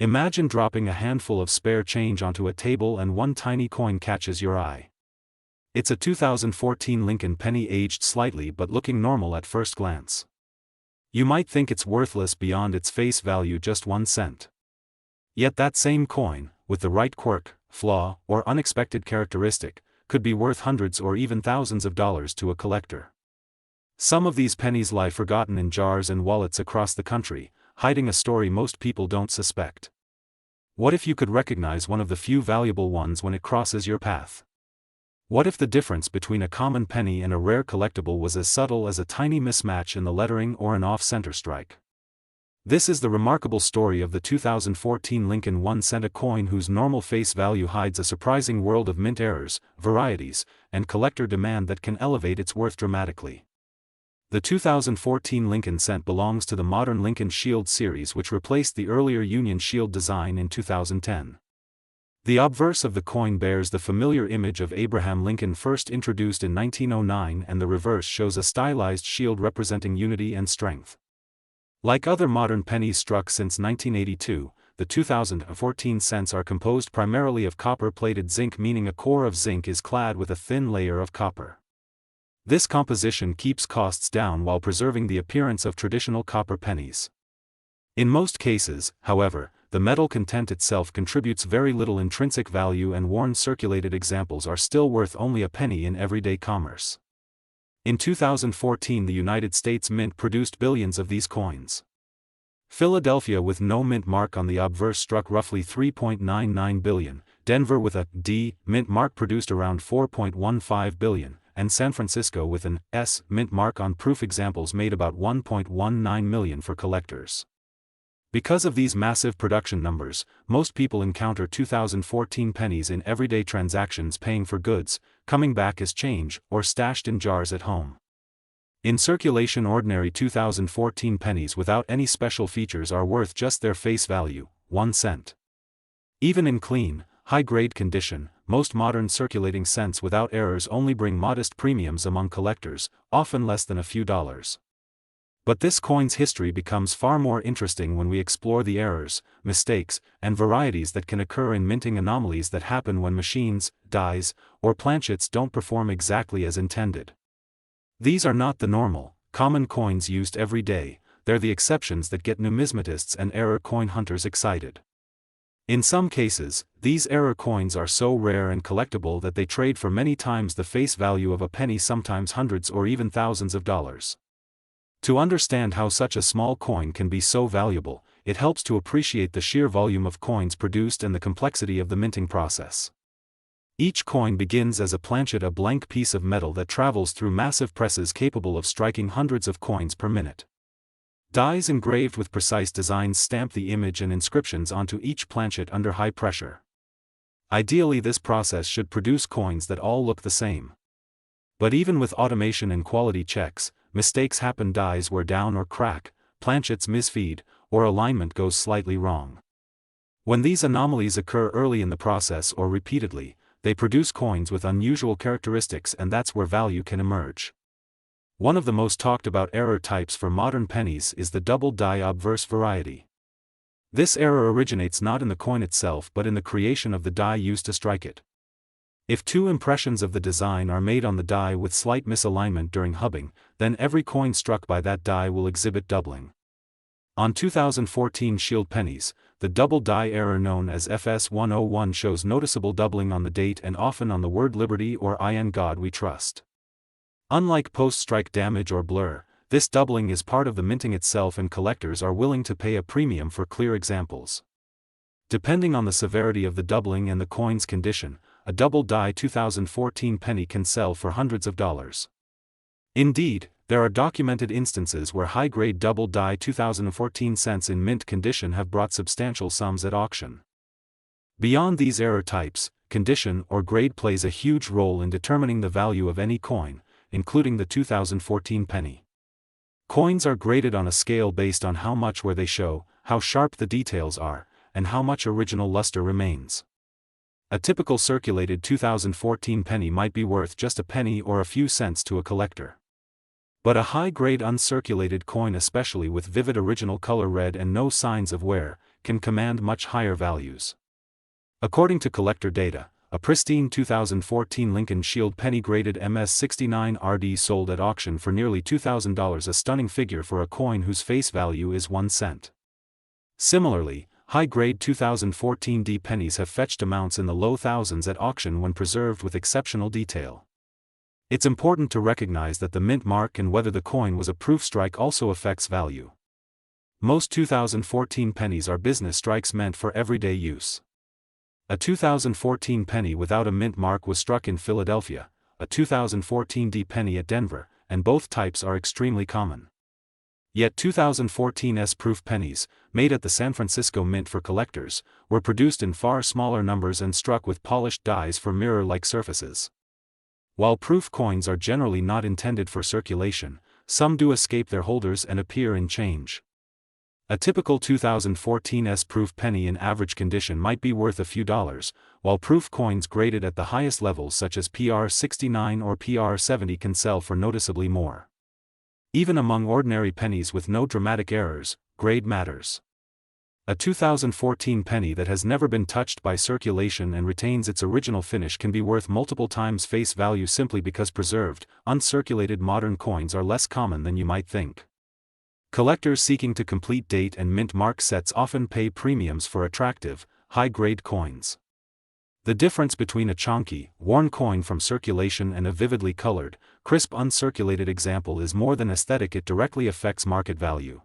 Imagine dropping a handful of spare change onto a table and one tiny coin catches your eye. It's a 2014 Lincoln penny, aged slightly but looking normal at first glance. You might think it's worthless beyond its face value, just 1 cent. Yet that same coin, with the right quirk, flaw, or unexpected characteristic, could be worth hundreds or even thousands of dollars to a collector. Some of these pennies lie forgotten in jars and wallets across the country, hiding a story most people don't suspect. What if you could recognize one of the few valuable ones when it crosses your path? What if the difference between a common penny and a rare collectible was as subtle as a tiny mismatch in the lettering or an off-center strike? This is the remarkable story of the 2014 Lincoln 1 cent, a coin whose normal face value hides a surprising world of mint errors, varieties, and collector demand that can elevate its worth dramatically. The 2014 Lincoln cent belongs to the modern Lincoln Shield series, which replaced the earlier Union Shield design in 2010. The obverse of the coin bears the familiar image of Abraham Lincoln, first introduced in 1909, and the reverse shows a stylized shield representing unity and strength. Like other modern pennies struck since 1982, the 2014 cents are composed primarily of copper-plated zinc, meaning a core of zinc is clad with a thin layer of copper. This composition keeps costs down while preserving the appearance of traditional copper pennies. In most cases, however, the metal content itself contributes very little intrinsic value, and worn circulated examples are still worth only a penny in everyday commerce. In 2014, the United States Mint produced billions of these coins. Philadelphia, with no mint mark on the obverse, struck roughly 3.99 billion, Denver with a D mint mark produced around 4.15 billion, and San Francisco with an S mint mark on proof examples made about 1.19 million for collectors. Because of these massive production numbers, most people encounter 2014 pennies in everyday transactions, paying for goods, coming back as change, or stashed in jars at home. In circulation, ordinary 2014 pennies without any special features are worth just their face value, 1 cent. Even in clean, high-grade condition, most modern circulating cents without errors only bring modest premiums among collectors, often less than a few dollars. But this coin's history becomes far more interesting when we explore the errors, mistakes, and varieties that can occur in minting, anomalies that happen when machines, dies, or planchets don't perform exactly as intended. These are not the normal, common coins used every day, they're the exceptions that get numismatists and error coin hunters excited. In some cases, these error coins are so rare and collectible that they trade for many times the face value of a penny, sometimes hundreds or even thousands of dollars. To understand how such a small coin can be so valuable, it helps to appreciate the sheer volume of coins produced and the complexity of the minting process. Each coin begins as a planchet, a blank piece of metal that travels through massive presses capable of striking hundreds of coins per minute. Dies engraved with precise designs stamp the image and inscriptions onto each planchet under high pressure. Ideally, this process should produce coins that all look the same. But even with automation and quality checks, mistakes happen. Dies wear down or crack, planchets misfeed, or alignment goes slightly wrong. When these anomalies occur early in the process or repeatedly, they produce coins with unusual characteristics, and that's where value can emerge. One of the most talked about error types for modern pennies is the double die obverse variety. This error originates not in the coin itself but in the creation of the die used to strike it. If two impressions of the design are made on the die with slight misalignment during hubbing, then every coin struck by that die will exhibit doubling. On 2014 Shield pennies, the double die error known as FS101 shows noticeable doubling on the date and often on the word Liberty or In God We Trust. Unlike post-strike damage or blur, this doubling is part of the minting itself, and collectors are willing to pay a premium for clear examples. Depending on the severity of the doubling and the coin's condition, a double die 2014 penny can sell for hundreds of dollars. Indeed, there are documented instances where high-grade double die 2014 cents in mint condition have brought substantial sums at auction. Beyond these error types, condition or grade plays a huge role in determining the value of any coin, including the 2014 penny. Coins are graded on a scale based on how much wear they show, how sharp the details are, and how much original luster remains. A typical circulated 2014 penny might be worth just a penny or a few cents to a collector. But a high-grade uncirculated coin, especially with vivid original color red and no signs of wear, can command much higher values. According to collector data, a pristine 2014 Lincoln Shield penny-graded MS69RD sold at auction for nearly $2,000, a stunning figure for a coin whose face value is 1 cent. Similarly, high-grade 2014 D pennies have fetched amounts in the low thousands at auction when preserved with exceptional detail. It's important to recognize that the mint mark and whether the coin was a proof strike also affects value. Most 2014 pennies are business strikes meant for everyday use. A 2014 penny without a mint mark was struck in Philadelphia, a 2014 D penny at Denver, and both types are extremely common. Yet 2014 S-proof pennies, made at the San Francisco Mint for collectors, were produced in far smaller numbers and struck with polished dies for mirror-like surfaces. While proof coins are generally not intended for circulation, some do escape their holders and appear in change. A typical 2014 S-proof penny in average condition might be worth a few dollars, while proof coins graded at the highest levels such as PR69 or PR70 can sell for noticeably more. Even among ordinary pennies with no dramatic errors, grade matters. A 2014 penny that has never been touched by circulation and retains its original finish can be worth multiple times face value simply because preserved, uncirculated modern coins are less common than you might think. Collectors seeking to complete date and mint mark sets often pay premiums for attractive, high-grade coins. The difference between a chonky, worn coin from circulation and a vividly colored, crisp uncirculated example is more than aesthetic, it directly affects market value.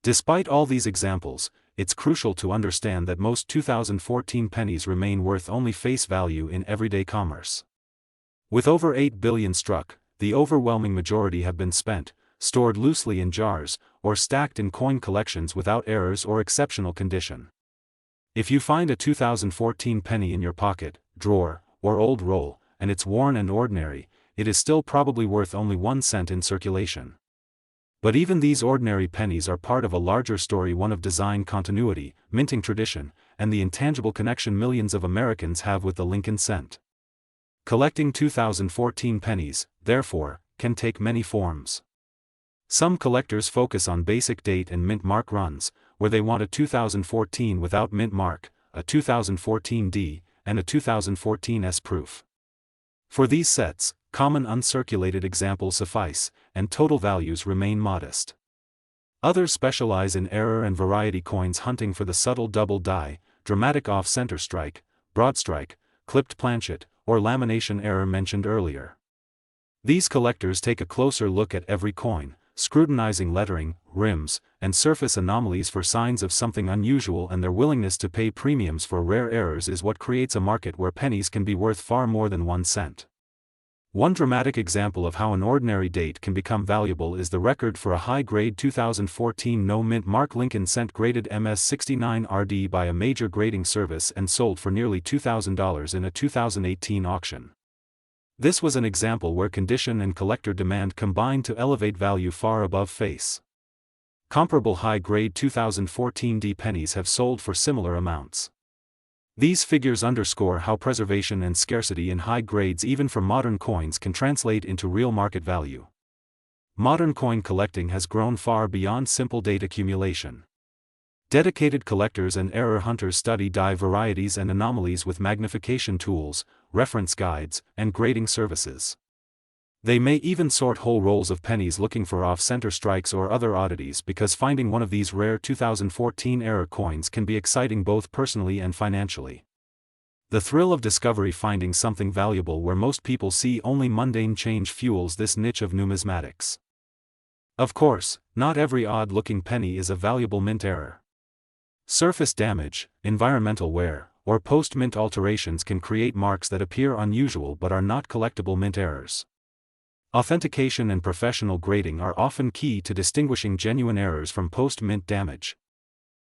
Despite all these examples, it's crucial to understand that most 2014 pennies remain worth only face value in everyday commerce. With over 8 billion struck, the overwhelming majority have been spent, stored loosely in jars, or stacked in coin collections without errors or exceptional condition. If you find a 2014 penny in your pocket, drawer, or old roll, and it's worn and ordinary, it is still probably worth only 1 cent in circulation. But even these ordinary pennies are part of a larger story, one of design continuity, minting tradition, and the intangible connection millions of Americans have with the Lincoln cent. Collecting 2014 pennies, therefore, can take many forms. Some collectors focus on basic date and mint mark runs, where they want a 2014 without mint mark, a 2014 D, and a 2014 S-proof. For these sets, common uncirculated examples suffice, and total values remain modest. Others specialize in error and variety coins, hunting for the subtle double die, dramatic off-center strike, broad strike, clipped planchet, or lamination error mentioned earlier. These collectors take a closer look at every coin, scrutinizing lettering, rims, and surface anomalies for signs of something unusual, and their willingness to pay premiums for rare errors is what creates a market where pennies can be worth far more than 1 cent. One dramatic example of how an ordinary date can become valuable is the record for a high-grade 2014 no-mint mark Lincoln cent graded MS69RD by a major grading service and sold for nearly $2,000 in a 2018 auction. This was an example where condition and collector demand combined to elevate value far above face. Comparable high-grade 2014 D pennies have sold for similar amounts. These figures underscore how preservation and scarcity in high grades even for modern coins can translate into real market value. Modern coin collecting has grown far beyond simple date accumulation. Dedicated collectors and error hunters study die varieties and anomalies with magnification tools, reference guides, and grading services. They may even sort whole rolls of pennies looking for off-center strikes or other oddities, because finding one of these rare 2014 error coins can be exciting both personally and financially. The thrill of discovery, finding something valuable where most people see only mundane change, fuels this niche of numismatics. Of course, not every odd-looking penny is a valuable mint error. Surface damage, environmental wear, or post-mint alterations can create marks that appear unusual but are not collectible mint errors. Authentication and professional grading are often key to distinguishing genuine errors from post-mint damage.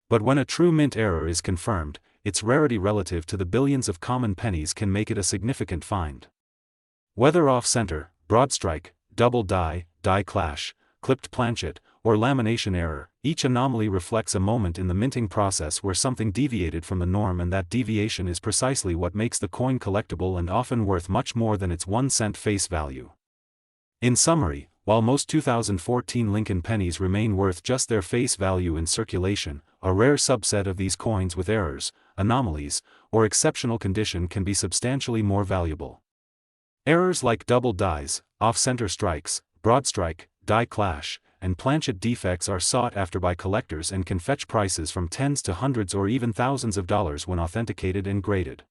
But when a true mint error is confirmed, its rarity relative to the billions of common pennies can make it a significant find. Whether off-center, broad strike, double die, die clash, clipped planchet, or lamination error, each anomaly reflects a moment in the minting process where something deviated from the norm, and that deviation is precisely what makes the coin collectible and often worth much more than its 1 cent face value. In summary, While most 2014 Lincoln pennies remain worth just their face value in circulation, a rare subset of these coins with errors, anomalies, or exceptional condition can be substantially more valuable. Errors like double dies, off-center strikes, broad strike, die clash, and planchet defects are sought after by collectors and can fetch prices from tens to hundreds or even thousands of dollars when authenticated and graded.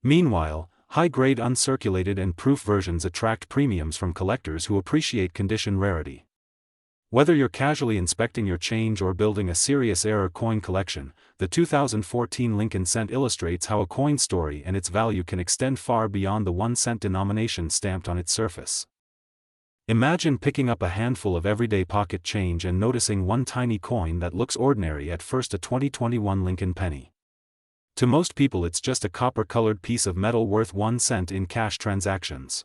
Meanwhile, high-grade uncirculated and proof versions attract premiums from collectors who appreciate condition rarity. Whether you're casually inspecting your change or building a serious error coin collection, the 2014 Lincoln cent illustrates how a coin story and its value can extend far beyond the 1-cent denomination stamped on its surface. Imagine picking up a handful of everyday pocket change and noticing one tiny coin that looks ordinary at first, a 2021 Lincoln penny. To most people it's just a copper-colored piece of metal worth 1 cent in cash transactions.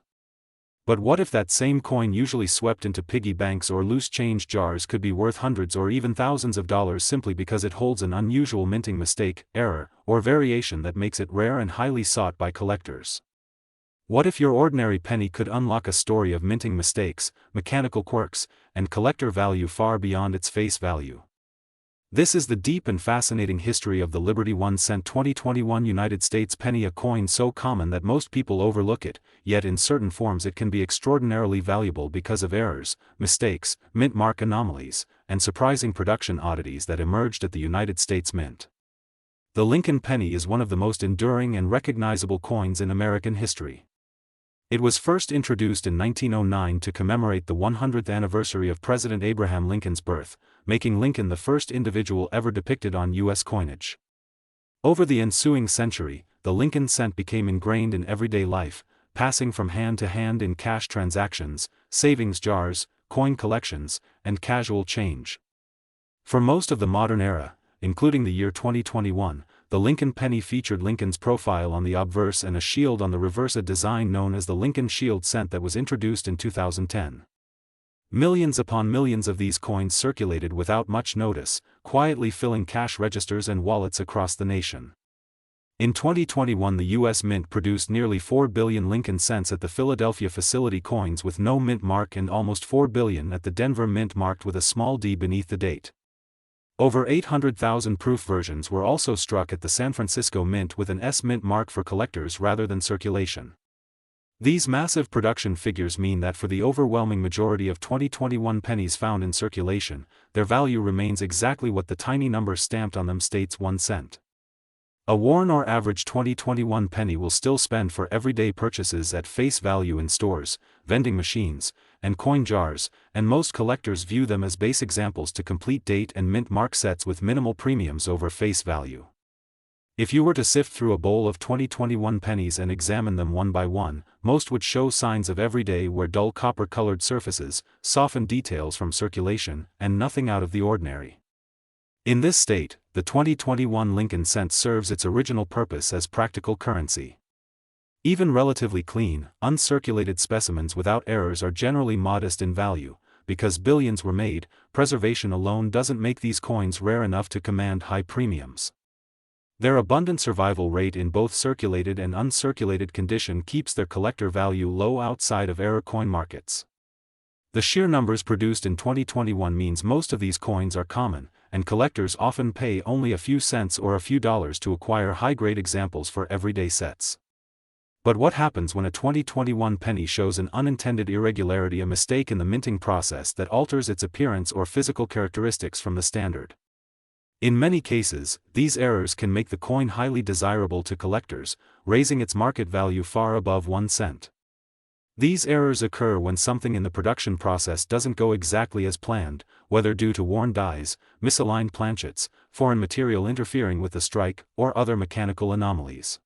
But what if that same coin, usually swept into piggy banks or loose change jars, could be worth hundreds or even thousands of dollars simply because it holds an unusual minting mistake, error, or variation that makes it rare and highly sought by collectors? What if your ordinary penny could unlock a story of minting mistakes, mechanical quirks, and collector value far beyond its face value? This is the deep and fascinating history of the Liberty 1 cent 2021 United States penny, a coin so common that most people overlook it, yet in certain forms it can be extraordinarily valuable because of errors, mistakes, mint mark anomalies, and surprising production oddities that emerged at the United States Mint. The Lincoln penny is one of the most enduring and recognizable coins in American history. It was first introduced in 1909 to commemorate the 100th anniversary of President Abraham Lincoln's birth, making Lincoln the first individual ever depicted on U.S. coinage. Over the ensuing century, the Lincoln cent became ingrained in everyday life, passing from hand to hand in cash transactions, savings jars, coin collections, and casual change. For most of the modern era, including the year 2021, the Lincoln penny featured Lincoln's profile on the obverse and a shield on the reverse, a design known as the Lincoln Shield cent that was introduced in 2010. Millions upon millions of these coins circulated without much notice, quietly filling cash registers and wallets across the nation. In 2021, the U.S. Mint produced nearly 4 billion Lincoln cents at the Philadelphia facility, coins with no mint mark, and almost 4 billion at the Denver Mint marked with a small d beneath the date. Over 800,000 proof versions were also struck at the San Francisco Mint with an S mint mark for collectors rather than circulation. These massive production figures mean that for the overwhelming majority of 2021 pennies found in circulation, their value remains exactly what the tiny number stamped on them states: 1 cent. A worn or average 2021 penny will still spend for everyday purchases at face value in stores, vending machines, and coin jars, and most collectors view them as base examples to complete date and mint mark sets with minimal premiums over face value. If you were to sift through a bowl of 2021 pennies and examine them one by one, most would show signs of everyday wear, dull copper-colored surfaces, softened details from circulation, and nothing out of the ordinary. In this state, the 2021 Lincoln cent serves its original purpose as practical currency. Even relatively clean, uncirculated specimens without errors are generally modest in value. Because billions were made, preservation alone doesn't make these coins rare enough to command high premiums. Their abundant survival rate in both circulated and uncirculated condition keeps their collector value low outside of error coin markets. The sheer numbers produced in 2021 means most of these coins are common, and collectors often pay only a few cents or a few dollars to acquire high-grade examples for everyday sets. But what happens when a 2021 penny shows an unintended irregularity, a mistake in the minting process that alters its appearance or physical characteristics from the standard? In many cases, these errors can make the coin highly desirable to collectors, raising its market value far above 1 cent. These errors occur when something in the production process doesn't go exactly as planned, whether due to worn dies, misaligned planchets, foreign material interfering with the strike, or other mechanical anomalies.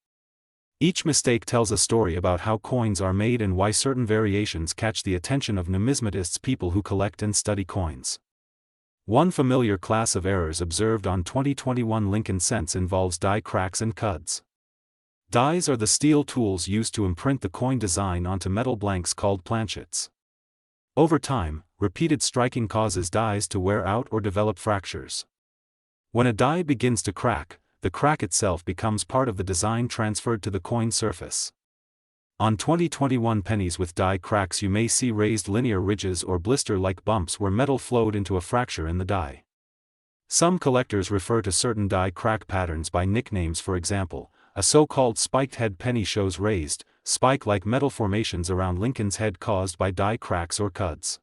Each mistake tells a story about how coins are made and why certain variations catch the attention of numismatists, people who collect and study coins. One familiar class of errors observed on 2021 Lincoln cents involves die cracks and cuds. Dies are the steel tools used to imprint the coin design onto metal blanks called planchets. Over time, repeated striking causes dies to wear out or develop fractures. When a die begins to crack, the crack itself becomes part of the design transferred to the coin surface. On 2021 pennies with die cracks, you may see raised linear ridges or blister-like bumps where metal flowed into a fracture in the die. Some collectors refer to certain die crack patterns by nicknames. For example, a so-called spiked head penny shows raised, spike-like metal formations around Lincoln's head caused by die cracks or cuds.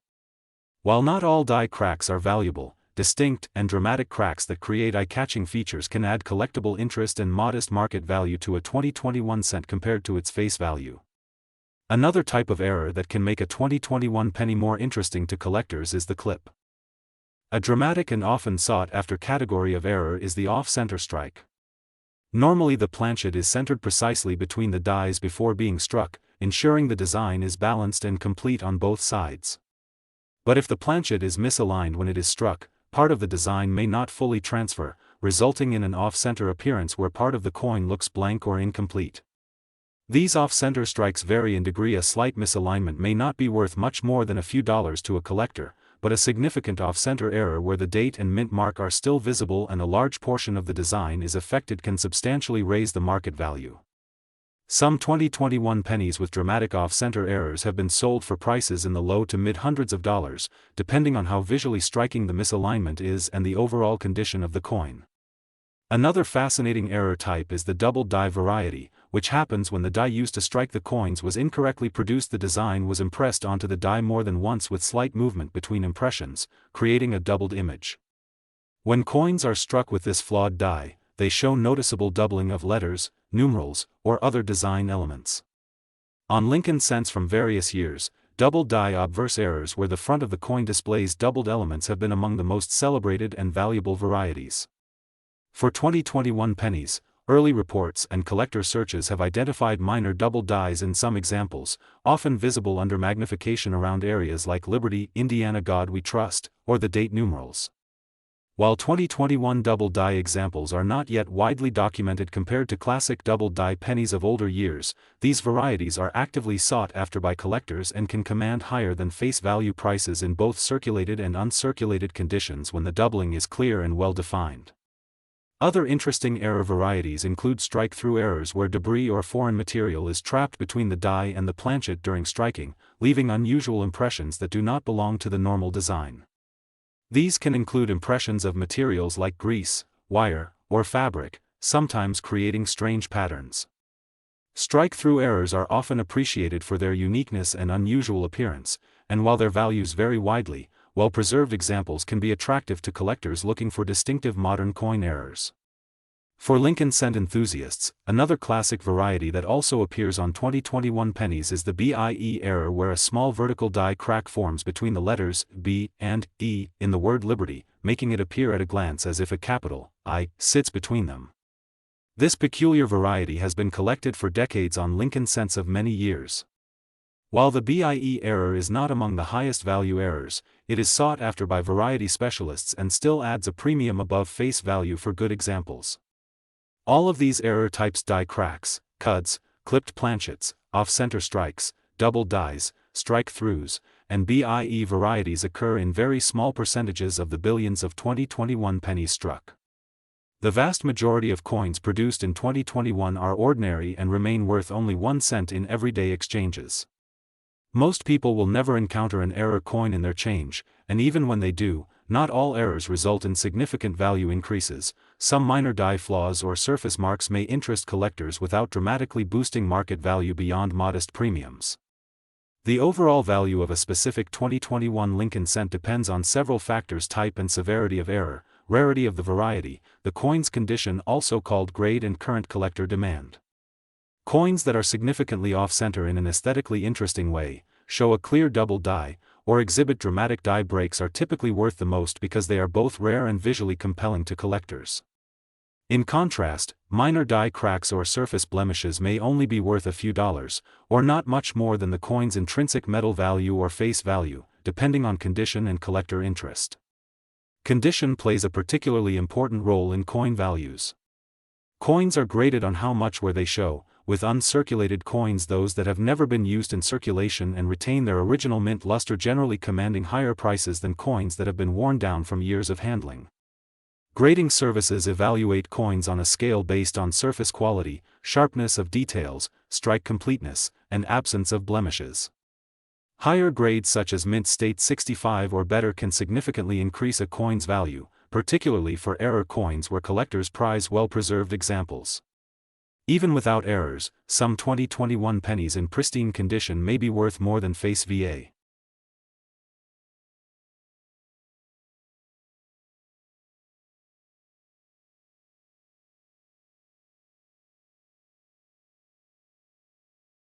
While not all die cracks are valuable, distinct and dramatic cracks that create eye-catching features can add collectible interest and modest market value to a 2021 cent compared to its face value. Another type of error that can make a 2021 penny more interesting to collectors is the clip. A dramatic and often sought-after category of error is the off-center strike. Normally the planchet is centered precisely between the dies before being struck, ensuring the design is balanced and complete on both sides. But if the planchet is misaligned when it is struck, part of the design may not fully transfer, resulting in an off-center appearance where part of the coin looks blank or incomplete. These off-center strikes vary in degree. A slight misalignment may not be worth much more than a few dollars to a collector, but a significant off-center error where the date and mint mark are still visible and a large portion of the design is affected can substantially raise the market value. Some 2021 pennies with dramatic off-center errors have been sold for prices in the low to mid-hundreds of dollars, depending on how visually striking the misalignment is and the overall condition of the coin. Another fascinating error type is the double die variety, which happens when the die used to strike the coins was incorrectly produced. The design was impressed onto the die more than once with slight movement between impressions, creating a doubled image. When coins are struck with this flawed die, they show noticeable doubling of letters, numerals, or other design elements. On Lincoln cents from various years, double die obverse errors where the front of the coin displays doubled elements have been among the most celebrated and valuable varieties. For 2021 pennies, early reports and collector searches have identified minor double dies in some examples, often visible under magnification around areas like Liberty, Indiana, God We Trust, or the date numerals. While 2021 double die examples are not yet widely documented compared to classic double die pennies of older years, these varieties are actively sought after by collectors and can command higher than face value prices in both circulated and uncirculated conditions when the doubling is clear and well defined. Other interesting error varieties include strike-through errors where debris or foreign material is trapped between the die and the planchet during striking, leaving unusual impressions that do not belong to the normal design. These can include impressions of materials like grease, wire, or fabric, sometimes creating strange patterns. Strike-through errors are often appreciated for their uniqueness and unusual appearance, and while their values vary widely, well-preserved examples can be attractive to collectors looking for distinctive modern coin errors. For Lincoln cent enthusiasts, another classic variety that also appears on 2021 pennies is the BIE error, where a small vertical die crack forms between the letters B and E in the word Liberty, making it appear at a glance as if a capital I sits between them. This peculiar variety has been collected for decades on Lincoln cents of many years. While the BIE error is not among the highest value errors, it is sought after by variety specialists and still adds a premium above face value for good examples. All of these error types, die cracks, cuds, clipped planchets, off-center strikes, double dies, strike-throughs, and BIE varieties occur in very small percentages of the billions of 2021 pennies struck. The vast majority of coins produced in 2021 are ordinary and remain worth only 1 cent in everyday exchanges. Most people will never encounter an error coin in their change, and even when they do, not all errors result in significant value increases. Some minor die flaws or surface marks may interest collectors without dramatically boosting market value beyond modest premiums. The overall value of a specific 2021 Lincoln cent depends on several factors: type and severity of error, rarity of the variety, the coin's condition, also called grade, and current collector demand. Coins that are significantly off-center in an aesthetically interesting way, show a clear double die, or exhibit dramatic die breaks are typically worth the most because they are both rare and visually compelling to collectors. In contrast, minor die cracks or surface blemishes may only be worth a few dollars, or not much more than the coin's intrinsic metal value or face value, depending on condition and collector interest. Condition plays a particularly important role in coin values. Coins are graded on how much wear they show, with uncirculated coins, those that have never been used in circulation and retain their original mint luster, generally commanding higher prices than coins that have been worn down from years of handling. Grading services evaluate coins on a scale based on surface quality, sharpness of details, strike completeness, and absence of blemishes. Higher grades such as mint state 65 or better can significantly increase a coin's value, particularly for error coins where collectors prize well-preserved examples. Even without errors, some 2021 pennies in pristine condition may be worth more than face VA.